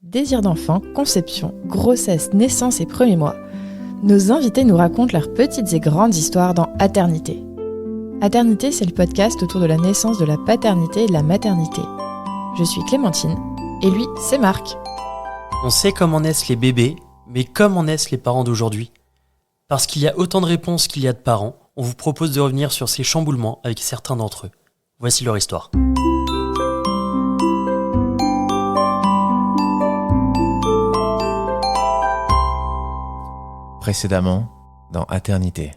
Désir d'enfant, conception, grossesse, naissance et premiers mois, nos invités nous racontent leurs petites et grandes histoires dans Aternité. Aternité, c'est le podcast autour de la naissance, de la paternité et de la maternité. Je suis Clémentine, et lui, c'est Marc. On sait comment naissent les bébés, mais comment naissent les parents d'aujourd'hui ? Parce qu'il y a autant de réponses qu'il y a de parents, on vous propose de revenir sur ces chamboulements avec certains d'entre eux. Voici leur histoire. Précédemment, dans Aternité,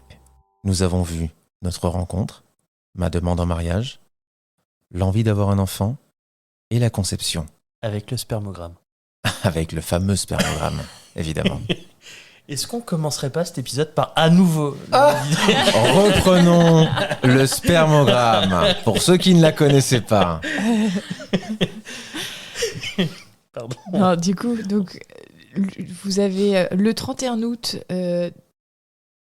nous avons vu notre rencontre, ma demande en mariage, l'envie d'avoir un enfant et la conception. Avec le spermogramme. Avec le fameux spermogramme, évidemment. Est-ce qu'on commencerait pas cet épisode par à nouveau Reprenons le spermogramme, pour ceux qui ne la connaissaient pas. Pardon. Non, du coup, vous avez le 31 août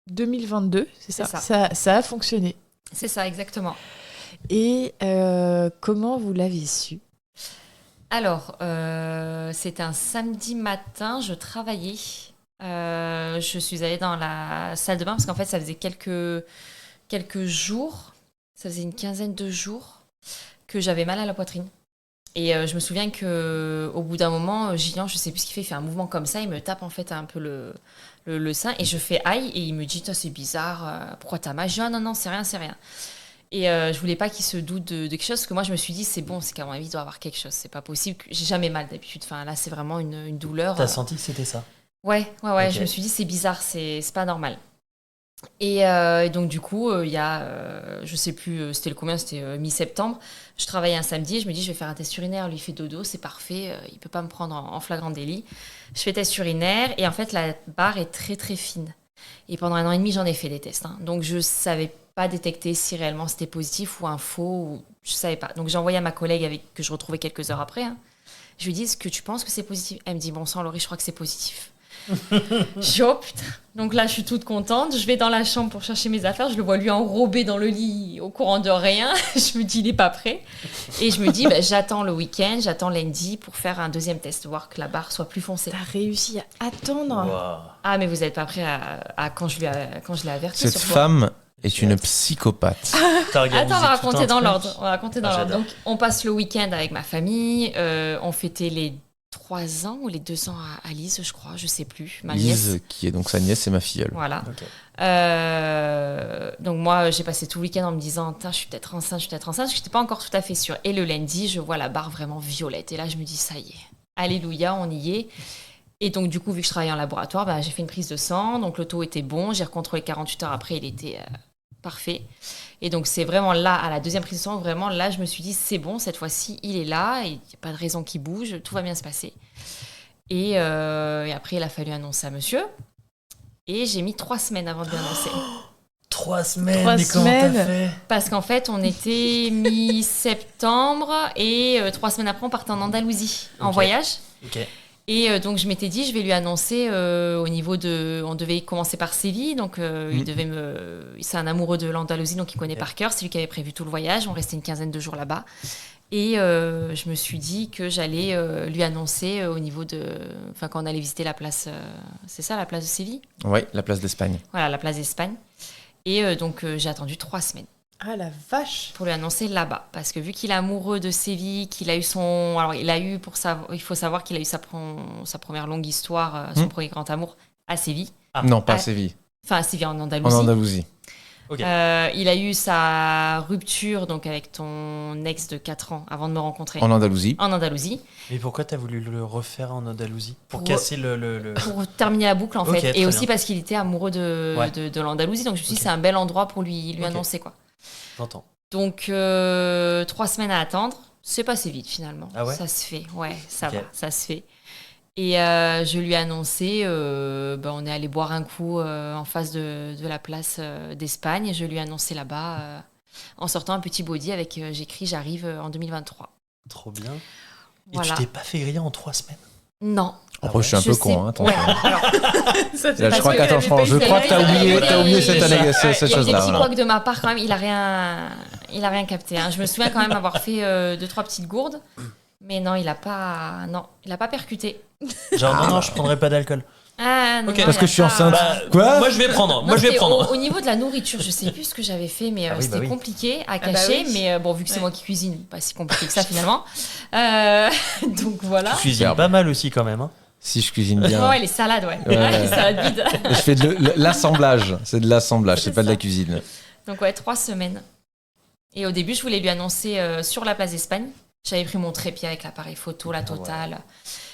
2022, c'est ça ? C'est ça. Ça a fonctionné. C'est ça, exactement. Et comment vous l'avez su ? Alors, c'était un samedi matin, je travaillais. Je suis allée dans la salle de bain parce qu'en fait, ça faisait quelques jours, ça faisait une quinzaine de jours que j'avais mal à la poitrine. Et je me souviens qu'au bout d'un moment, Gillian, je sais plus ce qu'il fait, il fait un mouvement comme ça, il me tape en fait un peu le sein et je fais aïe et il me dit c'est bizarre, pourquoi t'as mal ? Je dis non, c'est rien. Et je voulais pas qu'il se doute de quelque chose parce que moi je me suis dit c'est bon, c'est qu'à mon avis il doit avoir quelque chose, c'est pas possible, j'ai jamais mal d'habitude, enfin là c'est vraiment une douleur. T'as senti que c'était ça ? Ouais, Okay. je me suis dit c'est bizarre, c'est pas normal. Et donc du coup, il y a, je sais plus, c'était le combien, c'était mi-septembre, je travaillais un samedi et je me dis je vais faire un test urinaire, lui il fait dodo, c'est parfait, il peut pas me prendre en flagrant délit. Je fais test urinaire et en fait la barre est très très fine. Et pendant 1 an et demi, j'en ai fait des tests, hein. Donc je savais pas détecter si réellement c'était positif ou un faux, ou je savais pas. Donc j'ai envoyé à ma collègue que je retrouvais quelques heures après, hein. Je lui dis est-ce que tu penses que c'est positif ? Elle me dit bon sang Laurie, je crois que c'est positif. Je dis oh putain. Donc là je suis toute contente, je vais dans la chambre pour chercher mes affaires, je le vois lui enrobé dans le lit au courant de rien. Je me dis il est pas prêt et je me dis j'attends le week-end, j'attends lundi pour faire un deuxième test, voir que la barre soit plus foncée. T'as réussi à attendre. Wow. Ah mais vous êtes pas prêt à quand je l'ai averti. Cette sur quoi. femme est une psychopathe. T'as organisé Attends, on va tout raconter un dans truc. l'ordre. J'adore. Donc, on passe le week-end avec ma famille. On fêtait les 3 ans ou les 2 ans à Lise, je crois, je sais plus. Ma nièce. Lise, qui est donc sa nièce et ma filleule. Voilà. Ok. Donc moi, j'ai passé tout le week-end en me disant, je suis peut-être enceinte, parce que je n'étais pas encore tout à fait sûre. Et le lundi, je vois la barre vraiment violette. Et là, je me dis, ça y est, alléluia, on y est. Et donc, du coup, vu que je travaillais en laboratoire, j'ai fait une prise de sang. Donc, le taux était bon. J'ai recontrôlé 48 heures après, il était parfait. Et donc, c'est vraiment là, à la deuxième prise de sang, vraiment là, je me suis dit, c'est bon, cette fois-ci, il est là. Il n'y a pas de raison qu'il bouge. Tout va bien se passer. Et après, il a fallu annoncer à monsieur. Et j'ai mis 3 semaines avant de l'annoncer. 3 semaines, 3 mais comment semaines. t'as fait ? Parce qu'en fait, on était mi-septembre et 3 semaines après, on partait en Andalousie en Ok. voyage. Ok. Et donc, je m'étais dit, je vais lui annoncer au niveau de... On devait commencer par Séville, donc il devait c'est un amoureux de l'Andalousie, donc il connaît par cœur. C'est lui qui avait prévu tout le voyage. On restait une quinzaine de jours là-bas. Et je me suis dit que j'allais lui annoncer au niveau de... Enfin, quand on allait visiter la place... c'est ça, la place de Séville ? Oui, la place d'Espagne. Voilà, la place d'Espagne. Et donc, j'ai attendu 3 semaines. Ah la vache. Pour lui annoncer là-bas. Parce que vu qu'il est amoureux de Séville, qu'il a eu son... Alors, il faut savoir qu'il a eu sa première longue histoire, son premier grand amour, à Séville. Non, pas à Ah. Séville, Enfin, à Séville, en en Andalousie. Andalousie. Ok. Il a eu sa rupture donc, avec ton ex de 4 ans avant de me rencontrer. En Andalousie. En Andalousie. Mais pourquoi t'as voulu le refaire en Andalousie ? Pour Pour- casser le... Pour terminer la boucle, en Ok, fait. très Et aussi bien. parce qu'il était amoureux Ouais. de l'Andalousie. Donc, je me suis dit, Ok. c'est un bel endroit pour lui Ok. annoncer, quoi. J'entends. Donc, 3 semaines à attendre. C'est passé vite, finalement. Ah ouais ? Ça se fait. Ouais, ça Ok. va. Ça se fait. Et je lui ai annoncé, on est allé boire un coup en face de la place d'Espagne. Et je lui ai annoncé là-bas, en sortant un petit body avec j'écris j'arrive en 2023. Trop bien. Et Voilà. tu t'es pas fait griller en 3 semaines ? Non. Après, je suis un peu sais- con, hein, attention. Ouais, alors, Là, je crois je crois que t'as oublié cette anecdote, cette il y a des chose-là. petits voilà. couacs de ma part quand même, il a rien capté, hein. Je me souviens quand même avoir fait 2-3 petites gourdes. Mais non, il a pas percuté. Genre, non, je prendrai pas d'alcool. Ah non, Ok. non, Parce il que a je suis pas- enceinte. Quoi Moi, je vais prendre. Non, c'était au niveau de la nourriture, je sais plus ce que j'avais fait, mais Ah oui, c'était bah oui. compliqué à bah cacher. oui. Mais bon, vu que c'est Ouais. moi qui cuisine, pas si compliqué que ça finalement. Donc voilà. Tu cuisines pas mal aussi quand même. Hein. Si je cuisine bien. Ouais, les salades, ouais. Ouais. Les salades vides. Je fais de l'assemblage. C'est de l'assemblage, c'est C'est pas de la ça. cuisine. Donc ouais, 3 semaines. Et au début, je voulais lui annoncer sur la place d'Espagne. J'avais pris mon trépied avec l'appareil photo, la totale.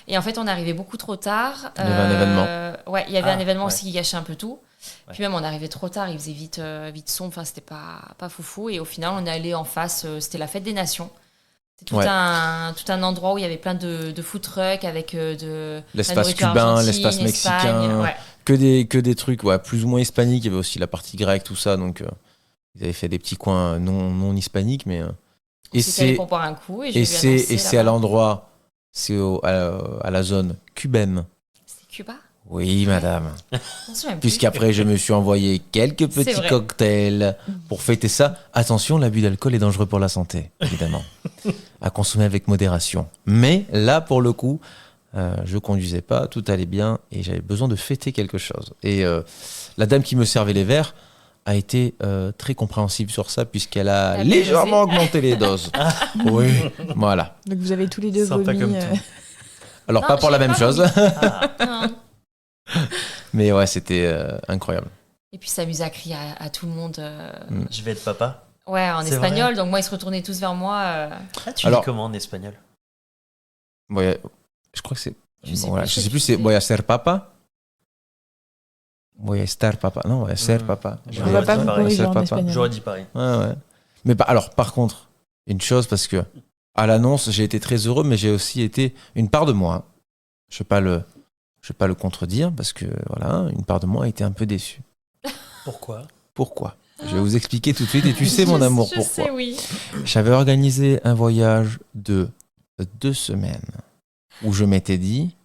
Et en fait, on est arrivé beaucoup trop tard. Il y avait un événement. Ouais, il y avait un événement ouais. aussi qui gâchait un peu tout. Ouais. Puis même, on est arrivé trop tard, il faisait vite sombre, enfin, c'était pas foufou. Et au final, on est allé en face, c'était la fête des nations. C'était Ouais. tout un endroit où il y avait plein de food trucks avec de la L'espace nourriture cubain, argentine, l'espace Espagne, mexicain. ouais. Que des trucs plus ou moins hispaniques. Il y avait aussi la partie grecque, tout ça. Donc, ils avaient fait des petits coins non hispaniques. Mais, et J'étais allée c'est pour boire un coup et je et lui ai c'est annoncé et c'est à là-bas. l'endroit, à la zone cubaine. C'était Cuba? Oui, madame. Je m'en souviens plus. Puisqu'après, je me suis envoyé quelques C'est petits vrai. cocktails pour fêter ça. Attention, l'abus d'alcool est dangereux pour la santé, évidemment. À consommer avec modération. Mais là, pour le coup, je conduisais pas, tout allait bien et j'avais besoin de fêter quelque chose. Et la dame qui me servait les verres a été très compréhensive sur ça puisqu'elle a Elle a bien légèrement dosé. augmenté les doses. Oui, voilà. Donc vous avez tous les deux Sympa vomi. comme tout. Alors, Non, pas pour la j'ai même pas chose, Non. mais ouais, c'était incroyable. Et puis s'amuser à crier à tout le monde. Je vais être papa. Ouais, en C'est espagnol. Donc moi, ils se retournaient tous vers moi. Ah, tu Alors- dis comment en espagnol? Ouais, je crois que c'est. Je sais Voilà, plus je ce sais que plus, tu c'est fais. voy a ser papa. Voy a estar papa. Non, voy a ser papa. Je On vais va pas dire vous pareil. corriger en papa. espagnol. J'aurais dit pareil. Ouais, ouais. Mais alors, par contre, une chose, parce que à l'annonce, j'ai été très heureux, mais j'ai aussi été une part de moi. Je vais pas le contredire, parce que voilà, une part de moi a été un peu déçue. Pourquoi? Pourquoi? Je vais vous expliquer tout de suite, et tu sais, mon amour, Je pourquoi. sais, oui. J'avais organisé un voyage de 2 semaines où je m'étais dit,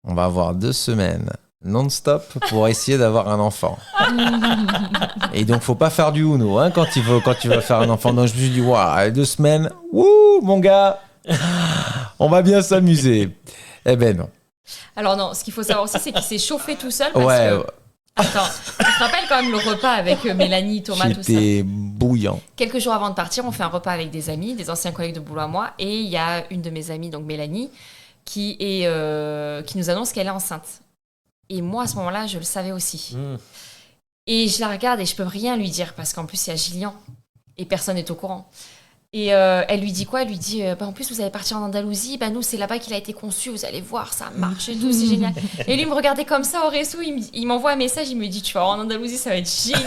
on va avoir 2 semaines non-stop pour essayer d'avoir un enfant. Et donc, faut pas faire du Uno hein, quand tu vas faire un enfant. Donc, je me suis dit, waouh, 2 semaines, wouh, mon gars, on va bien s'amuser. Eh ben non. Alors non, ce qu'il faut savoir aussi, c'est qu'il s'est chauffé tout seul. Parce Ouais, que... Attends, tu te rappelles quand même le repas avec Mélanie, Thomas, tout ça. j'étais bouillant. Quelques jours avant de partir, on fait un repas avec des amis, des anciens collègues de boulot à moi. Et il y a une de mes amies, donc Mélanie, qui nous annonce qu'elle est enceinte. Et moi, à ce moment-là, je le savais aussi. Et je la regarde et je peux rien lui dire parce qu'en plus, il y a Gillian et personne n'est au courant. Et elle lui dit quoi? Elle lui dit en plus, vous allez partir en Andalousie. Nous, c'est là-bas qu'il a été conçu. Vous allez voir, ça marche et tout, c'est génial. Et lui, il me regardait comme ça au resto. Il m'envoie un message. Il me dit, tu vas en Andalousie, ça va être génial.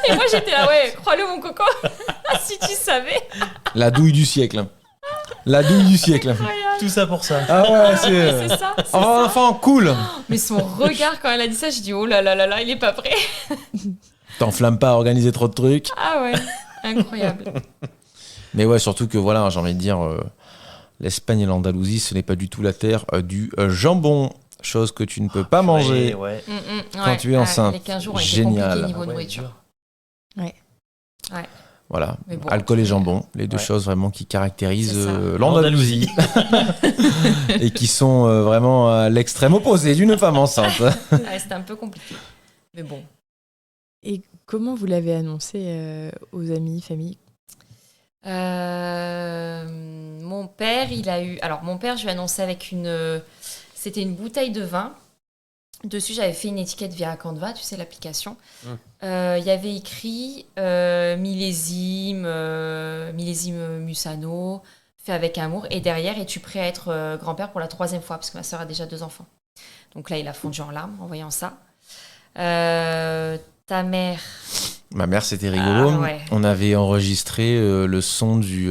Et moi, j'étais là, ouais, crois-le, mon coco. Si tu savais. La douille du siècle. hein. La douille du siècle. hein. Tout ça pour ça. Ah ouais, C'est ça. c'est Oh, ça. un enfant, cool. Mais son regard, quand elle a dit ça, je dis, oh là là là là, il est pas prêt. T'enflamme pas à organiser trop de trucs. Ah ouais, incroyable. Mais ouais, surtout que voilà, j'ai envie de dire, l'Espagne et l'Andalousie, ce n'est pas du tout la terre du jambon, chose que tu ne peux pas manger. Ouais. Quand tu es enceinte. Les 15 jours ont été Génial. compliqués niveau Ah ouais, nourriture. Voilà, Mais bon, alcool et jambon, les deux Ouais. choses vraiment qui caractérisent C'est ça. l'Andalousie et qui sont vraiment à l'extrême opposé d'une femme enceinte. Ouais, c'était un peu compliqué. Mais bon. Et comment vous l'avez annoncé aux amis, famille? Mon père, il a eu. Alors, mon père, je lui ai annoncé avec une. C'était une bouteille de vin. Dessus, j'avais fait une étiquette via Canva, tu sais, l'application. Il y avait écrit millésime Musano, fait avec amour. Et derrière, es-tu prêt à être grand-père pour la 3e fois? Parce que ma sœur a déjà 2 enfants. Donc là, il a fondu en larmes en voyant ça. Ta mère, Ma mère, c'était rigolo. Ah, ouais. On avait enregistré le son du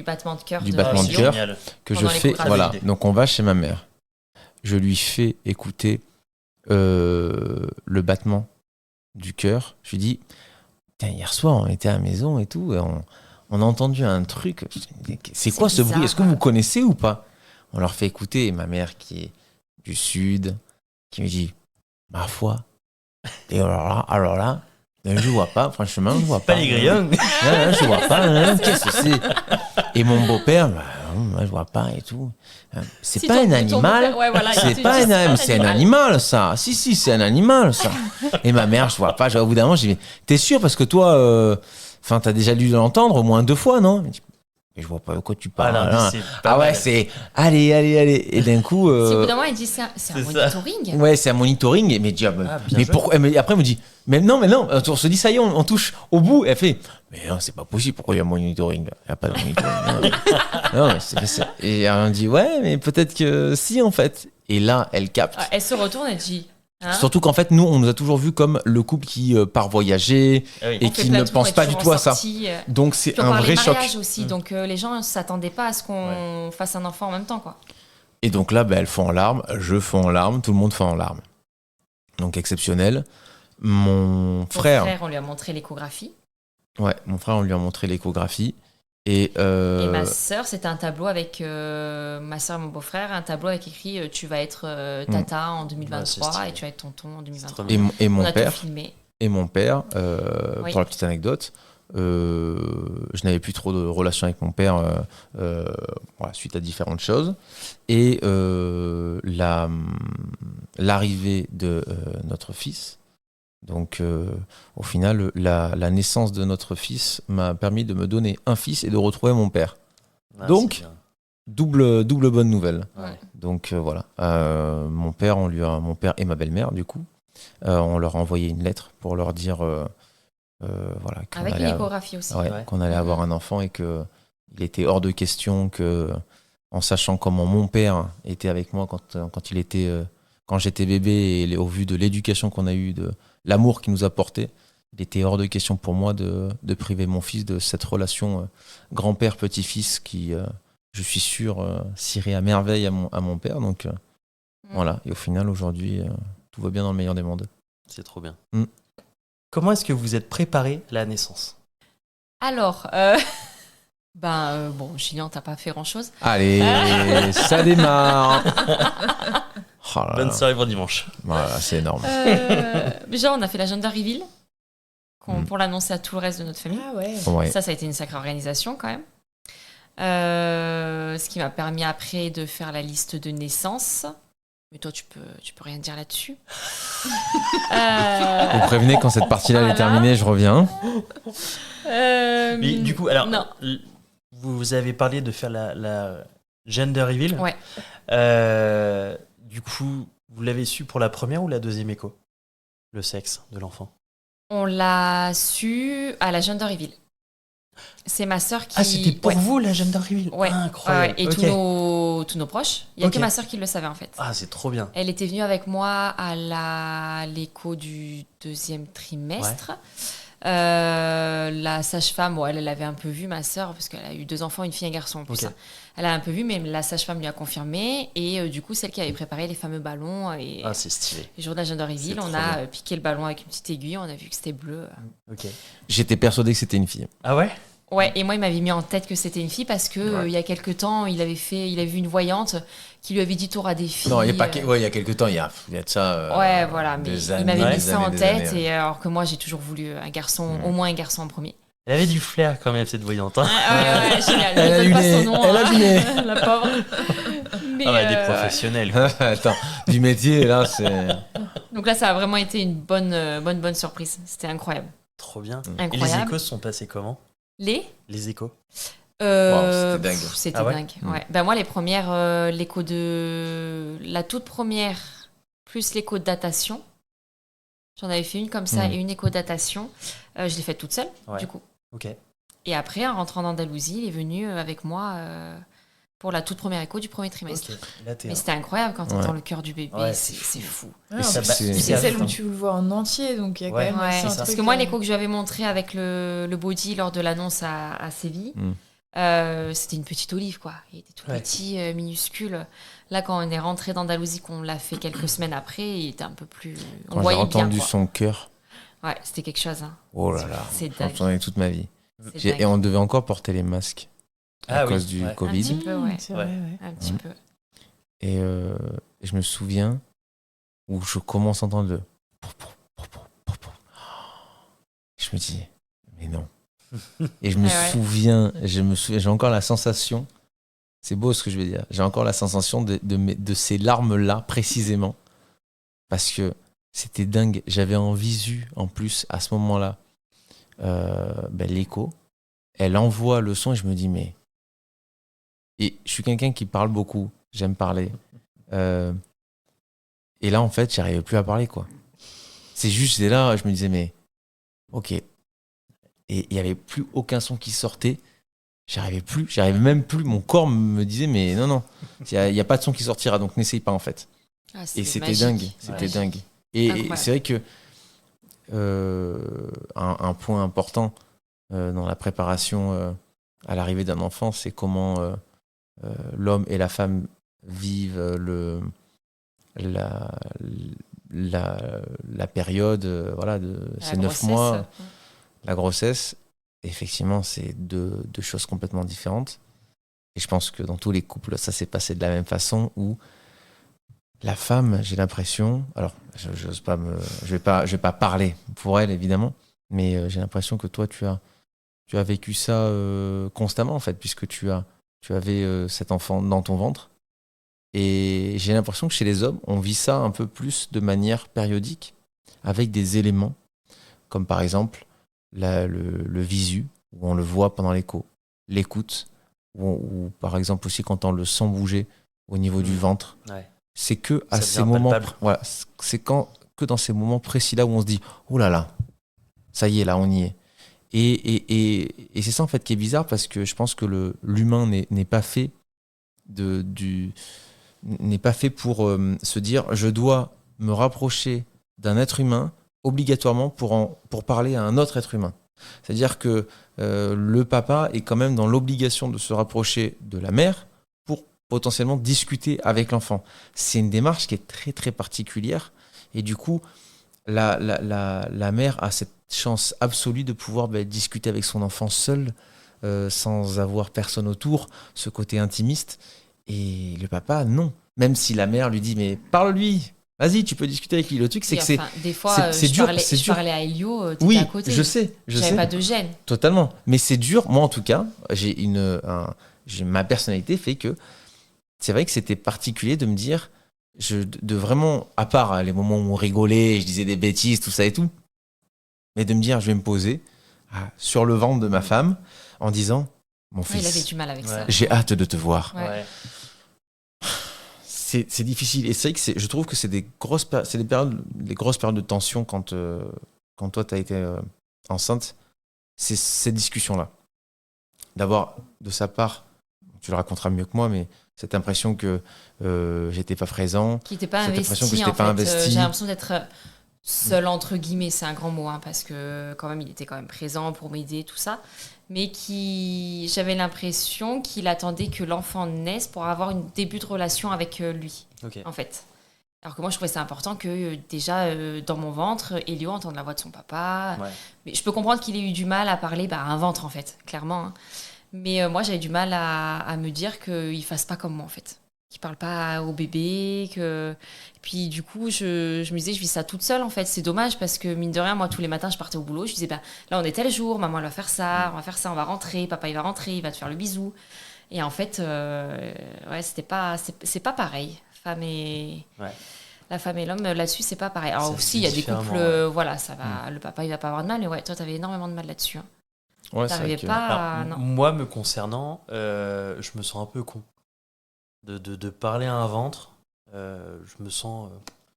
battement de cœur. du de battement de Gillian. cœur. Génial. que je pendant les fais. contrats Voilà, validés. donc on va chez ma mère. Je lui fais écouter le battement du cœur. Je lui dis, tiens, hier soir, on était à la maison et tout, et on a entendu un truc. Je dis, c'est quoi ce bruit? bizarre. Est-ce que vous connaissez ou pas? On leur fait écouter, et ma mère qui est du sud, qui me dit, ma foi. Et alors là, je vois pas, franchement, je vois pas. Pas les grillons. Non, je vois pas, qu'est-ce que c'est? Et mon beau-père, moi je vois pas et tout. C'est Si pas ton- un ton animal. beau-père- ouais, voilà, C'est tu pas dis, c'est un animal, ça. Si, c'est un animal, ça. Et ma mère, je vois pas. Au bout d'un moment, j'ai dit, t'es sûr parce que toi, t'as déjà dû l'entendre au moins 2 fois, non? Elle dit, mais je vois pas de quoi tu parles. l'indice, hein. c'est pas Ah ouais, mal. c'est allez. Et d'un coup, Si au bout d'un moment, il dit c'est un C'est monitoring. ouais, c'est un monitoring. Et mais, dit, Ah, bien mais joué. pourquoi? Mais après, elle me dit, mais non. On se dit, ça y est, on touche au bout. Et elle fait, mais non, c'est pas possible. Pourquoi il y a un monitoring? Il n'y a pas de monitoring. Non, mais Et elle me dit, ouais, mais peut-être que si, en fait. Et là, elle capte. Elle se retourne, elle dit. Hein, Surtout qu'en fait, nous, on nous a toujours vu comme le couple qui part voyager Ah oui. et on fait qui plein ne de tours, pense on est pas du toujours tout en à ça. sortie. Donc, c'est Puis on un parlait vrai choc. mariage aussi, donc les gens ne s'attendaient pas à ce qu'on fasse un enfant en même temps, quoi. Et donc là, elle fond en larmes, je fonds en larmes, tout le monde fond en larmes. Donc, exceptionnel. Mon Mon frère, on lui a montré l'échographie. on lui a montré l'échographie. Et, Et ma sœur, c'était un tableau avec ma sœur et mon beau-frère, un tableau avec écrit tu vas être tata en Ouais, c'est 2023 stylé. et tu vas être tonton en 2023. trop bien. et On mon a père, tout filmé. pour la petite anecdote, je n'avais plus trop de relations avec mon père suite à différentes choses. Et l'arrivée de notre fils, donc au final, la naissance de notre fils m'a permis de me donner un fils et de retrouver mon père. Ah, Donc, c'est bien. double bonne nouvelle. Ouais. Donc voilà, mon père et ma belle-mère, du coup, on leur a envoyé une lettre pour leur dire voilà, qu'on Avec allait l'échographie aussi. Ouais. qu'on allait avoir un enfant et que il était hors de question que, en sachant comment mon père était avec moi quand j'étais bébé et au vu de l'éducation qu'on a eue, de l'amour qu'il nous a porté, il était hors de question pour moi de priver mon fils de cette relation grand-père-petit-fils qui, je suis sûr, s'irait à merveille à mon père. Donc voilà, et au final, aujourd'hui, tout va bien dans le meilleur des mondes. C'est trop bien. Mm. Comment est-ce que vous êtes préparé à la naissance? Alors, bon, Julien, t'as pas fait grand-chose. Allez, ça démarre. Oh là Bonne là. soirée pour dimanche. Voilà, c'est énorme. Déjà, on a fait la gender reveal pour l'annoncer à tout le reste de notre famille. Ah ouais. Ouais. Ça a été une sacrée organisation quand même. Ce qui m'a permis après de faire la liste de naissance. Mais toi, tu peux rien dire là-dessus. Vous prévenez quand cette partie-là Voilà. est terminée, je reviens. Mais du coup, alors, non. vous avez parlé de faire la gender reveal. Ouais. Du coup, vous l'avez su pour la première ou la deuxième écho? Le sexe de l'enfant. On l'a su à la gender reveal. C'est ma sœur qui... Ah, c'était pour Ouais. vous la gender reveal? Ouais. Incroyable. Ouais, et Ok. tous nos proches. Il n'y a Ok. que ma sœur qui le savait en fait. Ah, c'est trop bien. Elle était venue avec moi à l'écho du 2e trimestre. La sage-femme, elle avait un peu vu ma sœur, parce qu'elle a eu 2 enfants, une fille et un garçon en plus. Ok. Hein. Elle a un peu vu, mais la sage-femme lui a confirmé. Et du coup, celle qui avait préparé les fameux ballons. Et Ah, c'est stylé. le jour de la gender reveal, C'est on trop a bien. piqué le ballon avec une petite aiguille, on a vu que c'était bleu. Ok. J'étais persuadé que c'était une fille. Ah ouais? Ouais, et moi, il m'avait mis en tête que c'était une fille parce que Ouais. il y a quelques temps, il avait vu une voyante qui lui avait dit t'auras des filles. Non, il y a quelques temps, il y a de ça. Ouais, voilà, mais des il années, m'avait mis des ça années, en des tête, années. et alors que moi, j'ai toujours voulu un garçon, au moins un garçon en premier. Elle avait du flair quand même, cette voyante. Hein. Ouais, génial. Elle a Je du donne pas nez, son nom, elle a du nez. la pauvre. Mais, Ah ouais, des ouais. professionnels. Attends, du métier, là, c'est. Donc là, ça a vraiment été une bonne surprise. C'était incroyable. Trop bien. Et les Incroyable. échos se sont passés comment? Les échos? C'était dingue. C'était Ah ouais dingue. Ouais. Ben moi, les premières, l'écho de la toute première, plus l'écho de datation. J'en avais fait une comme ça et une écho de datation. Je l'ai faite toute seule, Ouais. du coup. Ok. Et après, en rentrant d'Andalousie, il est venu avec moi pour la toute première écho du premier trimestre. Ok. Là, t'es Mais c'était incroyable quand t'entends le cœur du bébé. Ouais, c'est c'est fou. Ouais, Et en ça plus, bat- c'est c'est celle où affreux. tu le vois en entier, donc il y a quand Ouais. même Ouais, aussi un ça. parce truc, que moi, l'écho que je lui avais montré avec le body lors de l'annonce à Séville, c'était une petite olive, quoi. Il était tout Ouais. petit, minuscule. Là, quand on est rentré d'Andalousie, qu'on l'a fait quelques semaines après, il était un peu plus... On Quand j'ai voyait bien, entendu quoi. son cœur, Ouais, c'était quelque chose. Hein. oh là là, C'est j'en dingue. entendais toute ma vie. C'est dingue. Et on devait encore porter les masques à Ah oui, cause du ouais. Un Covid. petit peu, ouais. C'est vrai, ouais. Un petit peu. Et je me souviens où je commence à entendre le. Je me dis, mais non. Et je me Ouais, ouais. souviens, j'ai encore la sensation C'est beau ce que je veux dire. J'ai encore la sensation de ces larmes-là, précisément. Parce que c'était dingue. J'avais en visu, en plus, à ce moment-là, l'écho. Elle envoie le son et je me dis, mais... Et je suis quelqu'un qui parle beaucoup. J'aime parler. Et là, en fait, j'arrivais plus à parler, quoi. C'est juste, c'est là, je me disais, mais... Ok. Et il n'y avait plus aucun son qui sortait. J'arrivais même plus. Mon corps me disait, mais non, il n'y a pas de son qui sortira, donc n'essaye pas, en fait. Ah, Et c'était magique. dingue. C'était dingue. Et Incroyable. c'est vrai que un point important dans la préparation à l'arrivée d'un enfant, c'est comment l'homme et la femme vivent la période de ces 9 mois, la grossesse. Effectivement, c'est deux choses complètement différentes. Et je pense que dans tous les couples, ça s'est passé de la même façon, où la femme, j'ai l'impression, alors je vais pas parler pour elle évidemment, mais j'ai l'impression que toi tu as vécu ça constamment en fait, puisque tu avais cet enfant dans ton ventre. Et j'ai l'impression que chez les hommes, on vit ça un peu plus de manière périodique, avec des éléments, comme par exemple le visu, où on le voit pendant l'écho, l'écoute, ou par exemple aussi quand on le sent bouger au niveau du ventre. Ouais. C'est que à Ça ces devient moments, palpable. voilà, c'est que dans ces moments précis là où on se dit, oh là là, ça y est, là on y est. Et c'est ça en fait qui est bizarre, parce que je pense que l'humain n'est pas fait n'est pas fait pour se dire, je dois me rapprocher d'un être humain obligatoirement pour parler à un autre être humain. C'est-à-dire que le papa est quand même dans l'obligation de se rapprocher de la mère pour potentiellement discuter avec l'enfant. C'est une démarche qui est très très particulière, et du coup la mère a cette chance absolue de pouvoir discuter avec son enfant seul, sans avoir personne autour, ce côté intimiste. Et le papa, non. Même si la mère lui dit, mais parle-lui, vas-y, tu peux discuter avec lui. Le truc, c'est Oui, que enfin, des fois, c'est je dur, parlais, c'est je dur. parlais à Elio, t'étais Oui, à côté. je sais. J'avais pas de gêne. Totalement. Mais c'est dur. Moi, en tout cas, ma personnalité fait que c'est vrai que c'était particulier de me dire, de vraiment, à part les moments où on rigolait, je disais des bêtises, tout ça et tout, mais de me dire, je vais me poser sur le ventre de ma femme en disant, mon Ouais, il avait fils, du mal avec ça. j'ai hâte de te voir. Ouais. C'est difficile. Et c'est vrai que je trouve que c'est des grosses périodes de tension quand toi, tu as été enceinte. C'est ces discussions-là. D'avoir, de sa part, tu le raconteras mieux que moi, mais cette impression que j'étais pas présent. Qui n'était pas Cette impression que investi, j'étais en pas fait. investi. J'ai l'impression d'être seul, entre guillemets, c'est un grand mot, hein, parce que quand même, il était quand même présent pour m'aider, tout ça. Mais j'avais l'impression qu'il attendait que l'enfant naisse pour avoir un début de relation avec lui, Ok. en fait. Alors que moi, je trouvais ça important que déjà, dans mon ventre, Elio entende la voix de son papa. Ouais. Mais je peux comprendre qu'il ait eu du mal à parler à un ventre, en fait, clairement. Hein. Mais moi, j'avais du mal à me dire qu'il fasse pas comme moi, en fait. Qu'il parle pas au bébé. Et puis, du coup, je me disais, je vis ça toute seule, en fait. C'est dommage parce que, mine de rien, moi, tous les matins, je partais au boulot. Je disais, là, on est tel jour, maman, elle va faire ça, on va rentrer, papa, il va rentrer, il va te faire le bisou. Et en fait, ouais, c'est pas pareil. Ouais. La femme et l'homme, là-dessus, c'est pas pareil. Alors Ça aussi, se il y a vit des couples, différemment, voilà, ça va, le papa, il va pas avoir de mal. Mais ouais, toi, t'avais énormément de mal là-dessus. Hein. Ouais, c'est vrai T'arrivais que- pas à... Alors, Non. moi, me concernant, je me sens un peu con. De parler à un ventre, je me sens...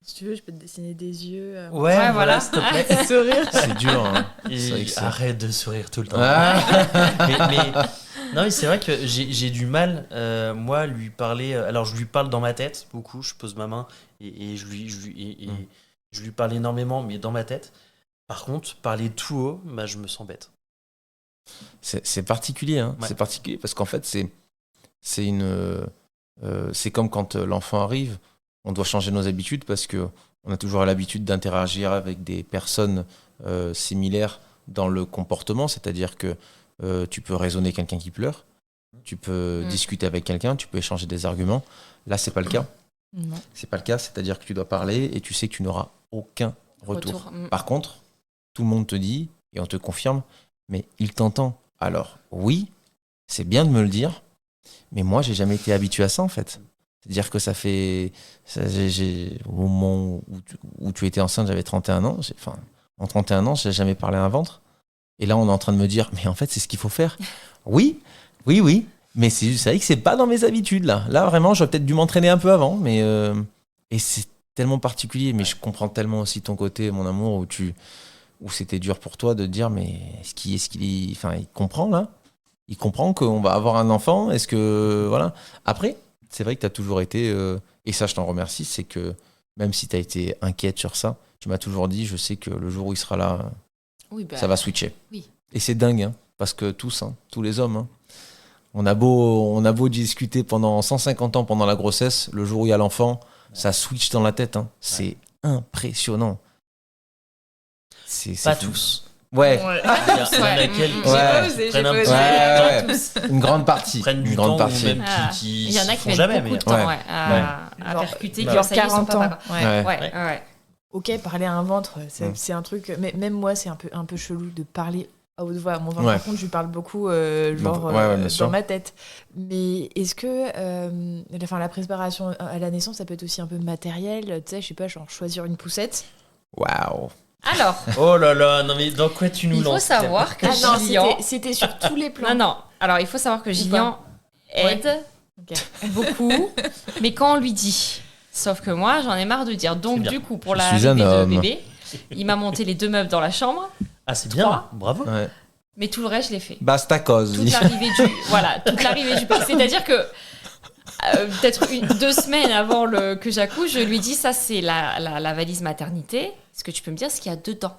Si tu veux, je peux te dessiner des yeux. Ouais, voilà. s'il te plaît. Sourire. C'est dur. Hein. Et C'est vrai que c'est- arrête de sourire tout le temps. Ah. Non, mais c'est vrai que j'ai du mal, moi, lui parler. Alors, je lui parle dans ma tête beaucoup. Je pose ma main et je lui parle énormément, mais dans ma tête. Par contre, parler tout haut, je me sens bête. C'est particulier, hein. Ouais. C'est particulier parce qu'en fait, c'est comme quand l'enfant arrive, on doit changer nos habitudes parce que on a toujours l'habitude d'interagir avec des personnes similaires dans le comportement, c'est-à-dire que tu peux raisonner quelqu'un qui pleure, tu peux discuter avec quelqu'un, tu peux échanger des arguments. Là, c'est pas le cas. Non. C'est pas le cas, c'est-à-dire que tu dois parler et tu sais que tu n'auras aucun retour. Retour. Par contre, tout le monde te dit, et on te confirme, mais il t'entend. Alors, oui, c'est bien de me le dire, Mais moi, j'ai jamais été habitué à ça, en fait. C'est-à-dire que au moment où tu étais enceinte, j'avais 31 ans. En 31 ans, j'ai jamais parlé à un ventre. Et là, on est en train de me dire, mais en fait, c'est ce qu'il faut faire. Oui. Mais c'est vrai que c'est pas dans mes habitudes, là. Là, vraiment, j'aurais peut-être dû m'entraîner un peu avant. Mais, et c'est tellement particulier. Mais je comprends tellement aussi ton côté, mon amour, où c'était dur pour toi de te dire, mais il comprend, là. Il comprend qu'on va avoir un enfant. Est-ce que, voilà. Après, c'est vrai que tu as toujours été, et ça je t'en remercie, c'est que même si tu as été inquiète sur ça, tu m'as toujours dit, je sais que le jour où il sera là, ça va switcher. Oui. Et c'est dingue, hein, parce que tous les hommes, hein, on a beau discuter pendant 150 ans pendant la grossesse, le jour où il y a l'enfant, ça switch dans la tête. Hein. C'est impressionnant. Pas fou. tous. Ouais. Il y en a laquelle J'ai pas osé. Une grande partie. Prennent du une grande temps partie. ou même qui Il y en a qui font mettent jamais. beaucoup Mais... de temps à Genre, percuter, genre ça y est, ils sont 40 papa, ans. quoi. Ouais. Ouais. Ok, parler à un ventre, c'est un truc. Mais même moi, c'est un peu chelou de parler à haute voix. Mon ventre, par contre, je lui parle beaucoup, dans ma tête. Mais est-ce que la préparation à la naissance, ça peut être aussi un peu matériel? Tu sais, je sais pas, genre choisir une poussette. Waouh. Alors, Oh là là, non mais dans quoi tu nous il faut lances savoir que Ah non, Gillian... c'était sur tous les plans. Non. Alors, il faut savoir que Gillian aide beaucoup, mais quand on lui dit... Sauf que moi, j'en ai marre de dire. Donc, du coup, pour l'arrivée de bébé, il m'a monté les 2 meubles dans la chambre. Ah, c'est bien, 3. bravo. Ouais. Mais tout le reste, je l'ai fait. Basta cause. Toute l'arrivée du c'est-à-dire que peut-être 2 semaines avant que j'accouche, je lui dis, ça c'est la valise maternité. Est-ce que tu peux me dire ce qu'il y a dedans?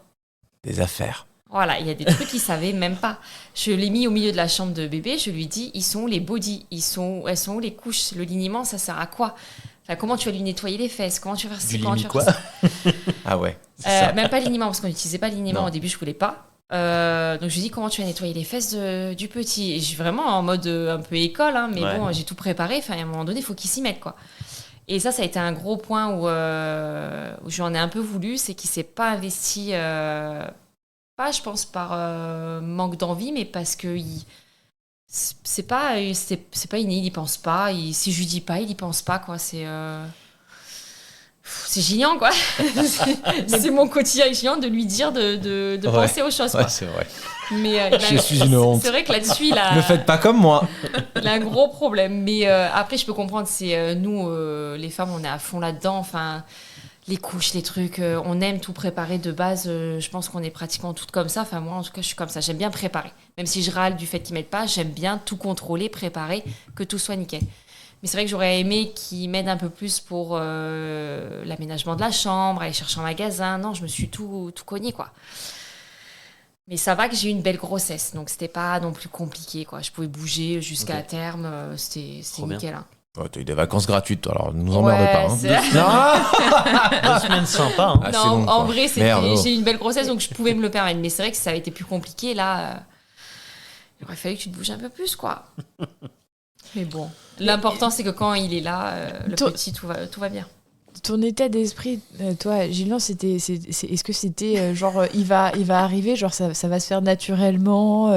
Des affaires. Voilà, il y a des trucs qu'il savait même pas. Je l'ai mis au milieu de la chambre de bébé. Je lui dis, ils sont où les bodys? Elles sont où les couches? Le liniment, ça sert à quoi? Enfin, comment tu vas lui nettoyer les fesses? Comment tu vas faire Du comment limi tu quoi? vas faire Ah ouais. Ça. Même pas le liniment, parce qu'on n'utilisait pas le liniment Non. au début, je voulais pas. Donc je lui dis, comment tu vas nettoyer les fesses du petit? Et je suis vraiment en mode un peu école, hein, mais bon, j'ai tout préparé. Enfin, à un moment donné, il faut qu'il s'y mette, quoi. Et ça a été un gros point où j'en ai un peu voulu, c'est qu'il s'est pas investi, pas, je pense, par manque d'envie, mais parce que c'est pas inné, il y pense pas. Si je lui dis pas, il y pense pas, quoi. C'est Gillian, quoi. c'est mon quotidien avec Gillian de lui dire de penser aux choses, quoi. Ouais, c'est vrai. Mais Je suis une honte. c'est vrai que là-dessus, Ne faites pas comme moi. il a un gros problème. Mais après, je peux comprendre, c'est nous, les femmes, on est à fond là-dedans. Enfin, les couches, les trucs, on aime tout préparer de base. Je pense qu'on est pratiquement toutes comme ça. Enfin, moi, en tout cas, je suis comme ça. J'aime bien préparer. Même si je râle du fait qu'ils mettent pas, j'aime bien tout contrôler, préparer, que tout soit nickel. Mais c'est vrai que j'aurais aimé qu'ils m'aident un peu plus pour l'aménagement de la chambre, aller chercher en magasin. Non, je me suis tout cogné, quoi. Mais ça va que j'ai eu une belle grossesse, donc c'était pas non plus compliqué, quoi. Je pouvais bouger jusqu'à terme, c'était nickel. Hein. Oh, t'as eu des vacances gratuites, alors nous emmerde pas. Hein. Non 2 semaines sympas. Hein. Ah, non, long, en vrai, j'ai eu une belle grossesse, Okay. donc je pouvais me le permettre. Mais c'est vrai que ça avait été plus compliqué, là. Il aurait fallu que tu te bouges un peu plus, quoi. Mais bon, l'important, c'est que quand il est là, le petit, tout va bien. Ton état d'esprit, toi, Gillian, est-ce que c'était genre il va arriver, genre ça va se faire naturellement,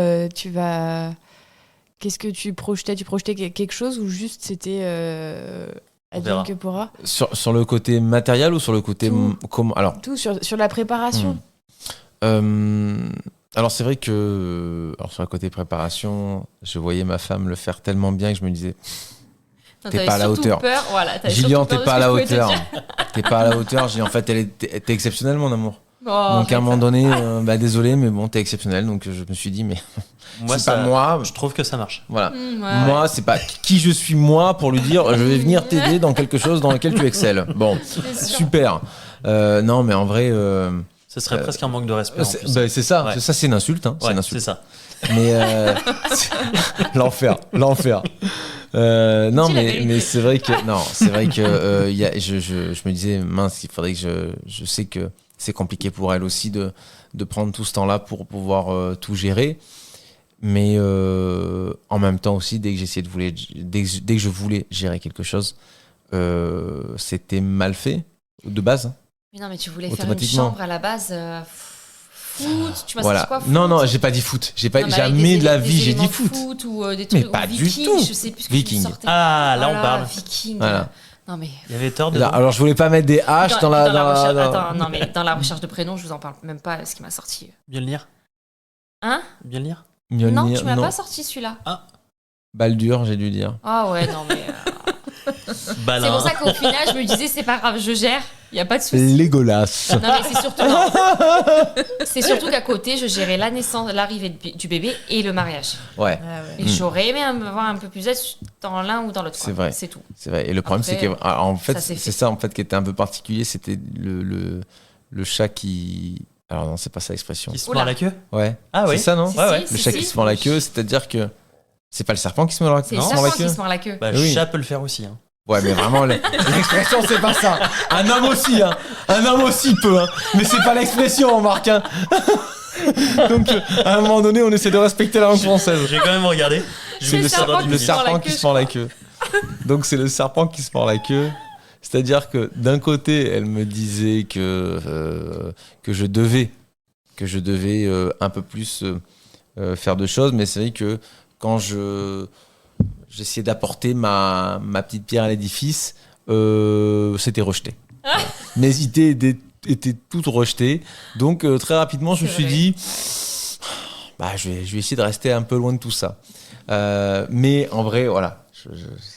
qu'est-ce que tu projetais quelque chose ou juste c'était advienne que pourra? Sur le côté matériel ou sur le côté alors tout sur la préparation. Alors c'est vrai que sur le côté préparation, je voyais ma femme le faire tellement bien que je me disais t'es pas à la hauteur. Gillian, t'es pas à la hauteur. T'es pas à la hauteur. J'ai en fait, t'es exceptionnel, mon amour. Donc à un moment donné, désolé, mais bon, t'es exceptionnel. Donc je me suis dit, mais moi, c'est pas moi. Je trouve que ça marche. Voilà. Moi, c'est pas qui je suis moi pour lui dire, je vais venir t'aider dans quelque chose dans lequel tu excelles. Bon, super. Non, mais en vrai. Ce serait presque un manque de respect. En plus. C'est ça. Ouais. Ça, c'est une insulte. Hein. C'est ça. Mais l'enfer. Non, mais c'est vrai que je me disais mince, il faudrait que je sais que c'est compliqué pour elle aussi de prendre tout ce temps-là pour pouvoir tout gérer. Mais en même temps aussi, dès que je voulais gérer quelque chose, c'était mal fait de base. Mais non, mais tu voulais faire une chambre à la base. foot. Tu m'as Voilà. sorti quoi, foot? Non, j'ai pas dit foot. J'ai pas Non, mais avec jamais des de la des vie j'ai éléments dit de foot. ou des Mais trucs, pas ou du Viking, tout. je sais plus ce que Viking. tu me sortais. Ah, là, on Voilà, parle. Viking. Voilà. Non, mais. Il y avait tort Là, dedans. alors je voulais pas mettre des H dans la. recherche. dans- Attends, non, mais dans la recherche de prénom, je vous en parle même pas ce qui m'a sorti. Mjolnir. Hein? Mjolnir. Mjolnir, Non, tu m'as non. pas sorti celui-là. Baldur, j'ai dû dire. Ah ouais, non, mais. C'est Balin. pour ça qu'au final, je me disais, c'est pas grave, je gère, il y a pas de souci. Legolas. Non, mais c'est surtout. Non. C'est surtout qu'à côté, je gérais la naissance, l'arrivée du bébé et le mariage. Ouais, Ah ouais. Et j'aurais aimé avoir un peu plus d'aide dans l'un ou dans l'autre. C'est quoi. vrai. C'est tout. c'est vrai. Et le problème, Après, c'est que en fait, ça s'est c'est fait. ça en fait qui était un peu particulier, c'était le chat qui. Alors non, c'est pas ça l'expression. Qui se Oula. mord la queue. Ouais. Ah oui. C'est ça, non? Si, Ouais, ouais. Le si, chat si. qui se mord la queue, c'est-à-dire que c'est pas le serpent qui se mord la C'est queue. le se mord la serpent qui queue. se mord la queue. Bah, Oui. chat peut le faire aussi. Hein. Ouais, mais vraiment, l'expression, c'est pas ça. Un homme aussi, hein. Un homme aussi peut, hein. Mais c'est pas l'expression, Marc, hein. Donc, à un moment donné, on essaie de respecter la langue française. J'ai quand même regardé. Je C'est vais le essayer serpent d'en Le qui se mord la serpent queue, qui se mord la queue. Donc, c'est le serpent qui se mord la queue. C'est-à-dire que d'un côté, elle me disait que je devais un peu plus faire de choses, mais c'est vrai que quand j'essayais d'apporter ma petite pierre à l'édifice, c'était rejeté. Voilà. Mes idées étaient toutes rejetées. Donc très rapidement, je me C'est suis vrai. dit, je vais essayer de rester un peu loin de tout ça. Mais en vrai, voilà,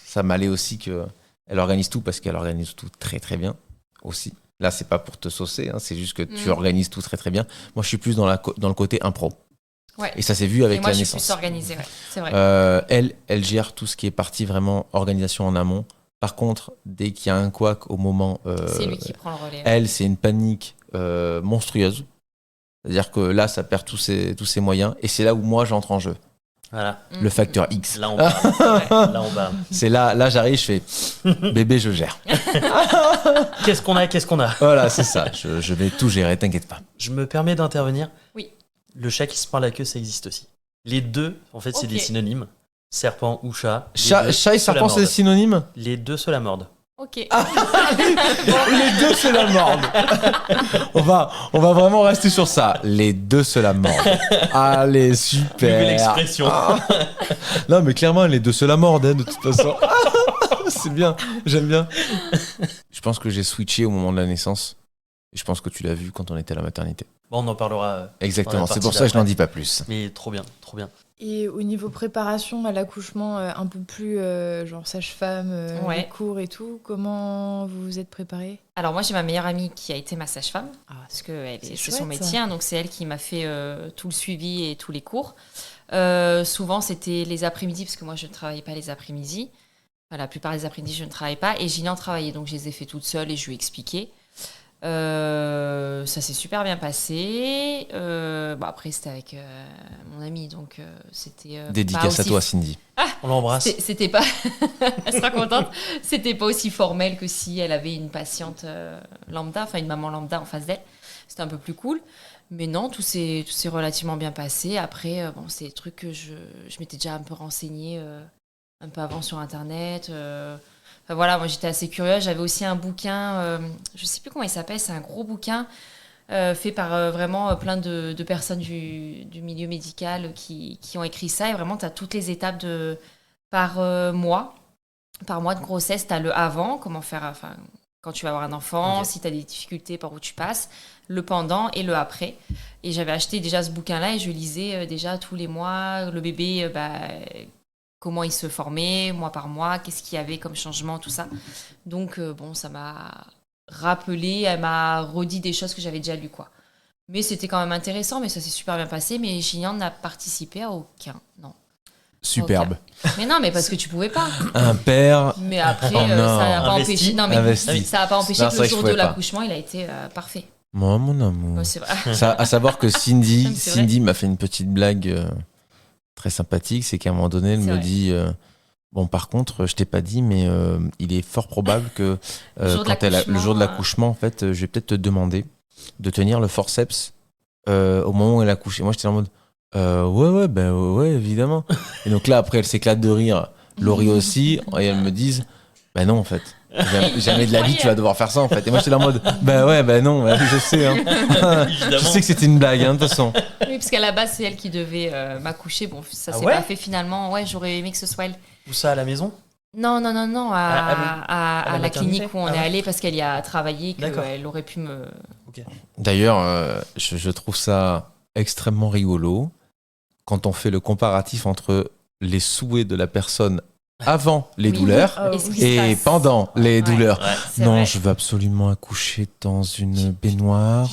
ça m'allait aussi qu'elle organise tout, parce qu'elle organise tout très très bien aussi. Là, c'est pas pour te saucer, hein, c'est juste que tu organises tout très très bien. Moi, je suis plus dans le côté impro. Ouais. Et ça s'est vu avec Et moi, la je suis naissance. plus organisée, ouais. C'est vrai. Elle gère tout ce qui est partie vraiment organisation en amont. Par contre, dès qu'il y a un couac au moment, C'est lui qui prend le relais. elle, c'est une panique monstrueuse. C'est-à-dire que là, ça perd tous ses moyens. Et c'est là où moi, j'entre en jeu. Voilà. Le facteur X. Là, on parle. Là, on parle. C'est là, j'arrive, je fais bébé, je gère. Qu'est-ce qu'on a Voilà, c'est ça. Je vais tout gérer, t'inquiète pas. Je me permets d'intervenir. Oui. Le chat qui se mord la queue, ça existe aussi. Les deux, en fait, c'est Ok. des synonymes. Serpent ou chat. Les Chat deux et se la serpent, c'est mordent. synonyme? Les deux se la mordent. Ok. Les deux se la mordent. On va vraiment rester sur ça. Les deux se la mordent. Allez, super. Nouvelle expression. Ah. Non, mais clairement, les deux se la mordent, hein, de toute façon. C'est bien, j'aime bien. Je pense que j'ai switché au moment de la naissance. Et je pense que tu l'as vu quand on était à la maternité. Bon, on en parlera. Exactement, Dans la c'est pour partie ça que je n'en d'après. dis pas plus. Mais trop bien, trop bien. Et au niveau préparation à l'accouchement, un peu plus genre sage-femme, Ouais. les cours et tout, comment vous vous êtes préparée? Alors moi j'ai ma meilleure amie qui a été ma sage-femme Ah, parce que c'est c'est son chouette, métier, hein, donc c'est elle qui m'a fait tout le suivi et tous les cours. Souvent c'était les après-midi parce que moi je ne travaillais pas les après-midi. Enfin, la plupart des après-midi je ne travaillais pas et Gillian travaillait, donc je les ai fait toute seule et je lui ai expliqué. Ça s'est super bien passé. Après c'était avec mon amie, donc c'était pas Dédicace à aussi toi, Cindy. On l'embrasse. C'était pas. Elle sera contente. C'était pas aussi formel que si elle avait une patiente lambda, enfin une maman lambda en face d'elle. C'était un peu plus cool. Mais non, tout s'est relativement bien passé. Après, c'est des trucs que je m'étais déjà un peu renseignée un peu avant sur Internet. Enfin, voilà, moi j'étais assez curieuse. J'avais aussi un bouquin, je sais plus comment il s'appelle, c'est un gros bouquin fait par vraiment plein de personnes du milieu médical qui ont écrit ça. Et vraiment, tu as toutes les étapes par mois de grossesse. Tu as le avant, comment faire quand tu vas avoir un enfant, Ok. si tu as des difficultés, par où tu passes, le pendant et le après. Et j'avais acheté déjà ce bouquin-là et je lisais déjà tous les mois, le bébé, comment il se formait, mois par mois, qu'est-ce qu'il y avait comme changement, tout ça. Donc, ça m'a rappelé, elle m'a redit des choses que j'avais déjà lues, quoi. Mais c'était quand même intéressant, mais ça s'est super bien passé. Mais Gillian n'a participé à aucun, non. Superbe. Mais non, mais parce que tu pouvais pas. Un père. Mais après, Oh non. ça n'a pas Investi. empêché. Non, mais Investi. ça n'a pas empêché Non, que c'est le vrai que jour je de pouvais pas. l'accouchement, il a été parfait. Moi, mon amour. Ouais, c'est vrai. Ça, à savoir que Cindy, C'est vrai. Cindy m'a fait une petite blague très sympathique, c'est qu'à un moment donné, elle C'est me vrai. dit bon, par contre, je t'ai pas dit, mais il est fort probable que Le jour de le jour de l'accouchement, l'accouchement, en fait, je vais peut-être te demander de tenir le forceps au moment où elle a couché. Moi, j'étais en mode ouais, évidemment. Et donc là, après, elle s'éclate de rire, Laurie aussi, et elles me disent non, en fait, Jamais de la vie, tu vas devoir faire ça, en fait. Et moi, j'étais là en mode, non, je sais. Hein. Je sais que c'était une blague, de toute façon. Oui, parce qu'à la base, c'est elle qui devait m'accoucher. Bon, ça s'est ouais pas fait finalement. Ouais, j'aurais aimé que ce soit elle. Où ça, à la maison? Non, à à la la clinique où on Ah est ouais. allé parce qu'elle y a travaillé, D'accord. qu'elle aurait pu me... D'ailleurs, je trouve ça extrêmement rigolo quand on fait le comparatif entre les souhaits de la personne avant les Oui. douleurs Et ce qui se et passe. pendant les douleurs. Ouais. C'est Non, vrai. je veux absolument accoucher dans une baignoire,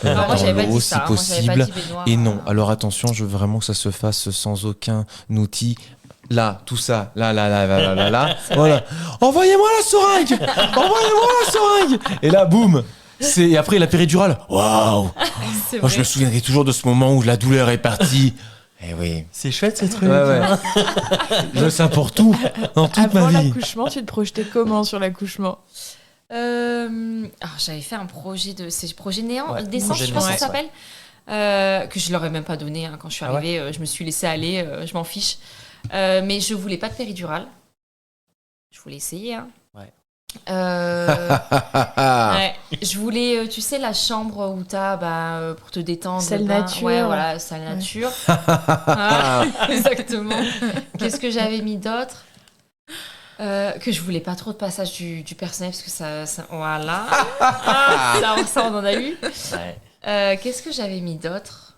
Non, moi, dans j'avais pas l'eau dit si ça. Moi, j'avais pas possible. dit baignoire. Et non, alors attention, je veux vraiment que ça se fasse sans aucun outil. Là, tout ça, là. C'est Voilà. vrai. Envoyez-moi la seringue. Envoyez-moi la seringue. Et là, boum. Et après la péridurale. Waouh. C'est Moi, je me vrai. souviendrai toujours de ce moment où la douleur est partie. Eh oui. C'est chouette ce truc. Ouais. Je veux ça pour tout, dans toute Avant ma vie. l'accouchement, tu te projetais comment sur l'accouchement? J'avais fait un projet de... C'est projet néant, Ouais, naissance, projet je pense que naissance, ça s'appelle. Que je leur ai même pas donné quand je suis Ah ouais. arrivée. Je me suis laissée aller, je m'en fiche. Mais je voulais pas de péridurale. Je voulais essayer. Hein. Ouais. Ouais. Je voulais, tu sais, la chambre où t'as pour te détendre. Salle le bain. nature. Ouais, voilà, salle Ouais. nature. Ah, exactement. Qu'est-ce que j'avais mis d'autre que je voulais pas trop de passage du personnel parce que ça voilà. Ça, on en a eu. Ouais. Qu'est-ce que j'avais mis d'autre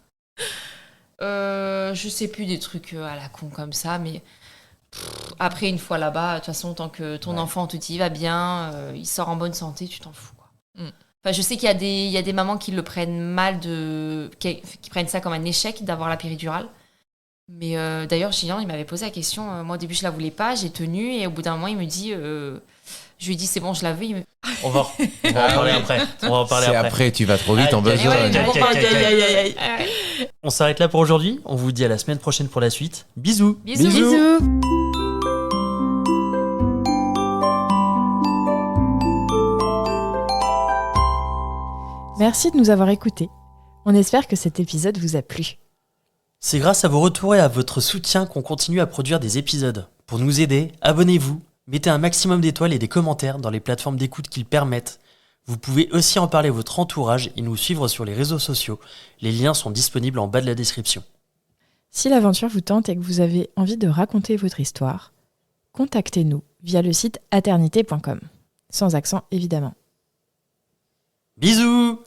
Je sais plus, des trucs à la con comme ça, mais après, une fois là-bas, de toute façon, tant que ton Ouais. enfant te dit il va bien, il sort en bonne santé, tu t'en fous, quoi. Mm. Enfin, je sais qu'il y a des mamans qui le prennent mal, qui prennent ça comme un échec d'avoir la péridurale. Mais d'ailleurs, Gillian, il m'avait posé la question. Moi, au début, je la voulais pas, j'ai tenu, et au bout d'un moment, il me dit... je lui ai dit, c'est bon, je la veux. Il me... On va en parler après. On va en parler C'est après. après, tu vas trop vite en Aïe, besoin. aïe, aïe, aïe, aïe, aïe. Ah ouais. On s'arrête là pour aujourd'hui. On vous dit à la semaine prochaine pour la suite. Bisous. Bisous. Bisous. Merci de nous avoir écoutés. On espère que cet épisode vous a plu. C'est grâce à vos retours et à votre soutien qu'on continue à produire des épisodes. Pour nous aider, abonnez-vous, mettez un maximum d'étoiles et des commentaires dans les plateformes d'écoute qu'ils permettent. Vous pouvez aussi en parler à votre entourage et nous suivre sur les réseaux sociaux. Les liens sont disponibles en bas de la description. Si l'aventure vous tente et que vous avez envie de raconter votre histoire, contactez-nous via le site aternité.com. Sans accent, évidemment. Bisous!